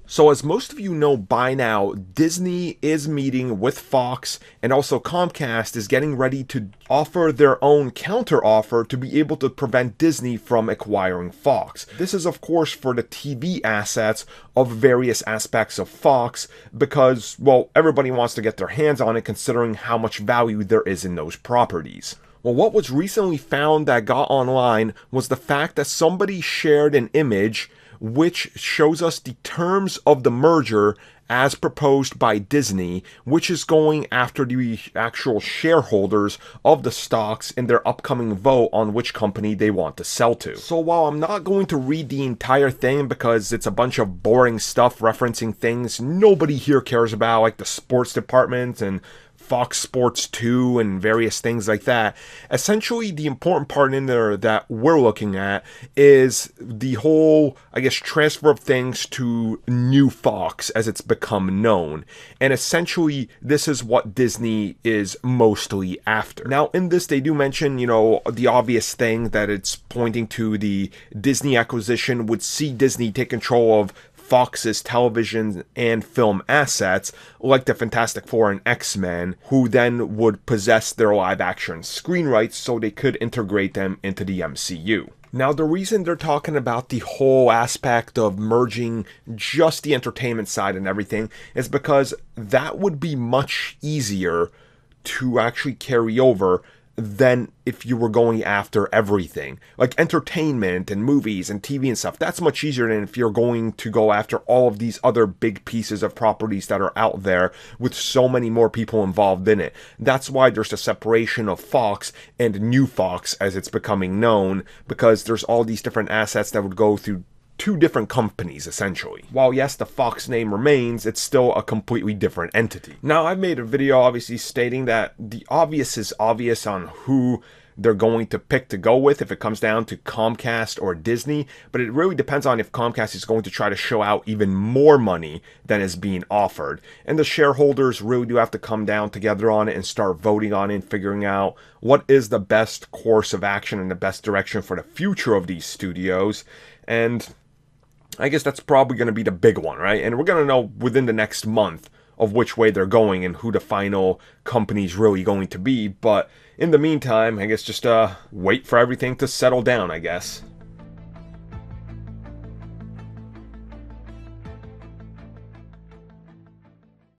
So as most of you know by now, Disney is meeting with Fox, and also Comcast is getting ready to offer their own counter-offer to be able to prevent Disney from acquiring Fox. This is of course for the TV assets of various aspects of Fox because, well, everybody wants to get their hands on it considering how much value there is in those properties. Well, what was recently found that got online was the fact that somebody shared an image which shows us the terms of the merger as proposed by Disney, which is going after the actual shareholders of the stocks in their upcoming vote on which company they want to sell to. So while I'm not going to read the entire thing because it's a bunch of boring stuff referencing things nobody here cares about, like the sports department and Fox Sports 2 and various things like that. Essentially, the important part in there that we're looking at is the whole, I guess, transfer of things to new Fox as it's become known. And essentially, this is what Disney is mostly after. Now, in this, they do mention, the obvious thing that it's pointing to the Disney acquisition would see Disney take control of Fox's television and film assets, like the Fantastic Four and X-Men, who then would possess their live-action screen rights so they could integrate them into the MCU. Now, the reason they're talking about the whole aspect of merging just the entertainment side and everything is because that would be much easier to actually carry over than if you were going after everything. Like entertainment and movies and TV and stuff, that's much easier than if you're going to go after all of these other big pieces of properties that are out there with so many more people involved in it. That's why there's a separation of Fox and New Fox as it's becoming known, because there's all these different assets that would go through two different companies, essentially. While yes, the Fox name remains, it's still a completely different entity. Now, I've made a video obviously stating that the obvious is obvious on who they're going to pick to go with if it comes down to Comcast or Disney, but it really depends on if Comcast is going to try to show out even more money than is being offered. And the shareholders really do have to come down together on it and start voting on it and figuring out what is the best course of action and the best direction for the future of these studios. And I guess that's probably going to be the big one, right? And we're going to know within the next month of which way they're going and who the final company's really going to be. But in the meantime, I guess just wait for everything to settle down, I guess.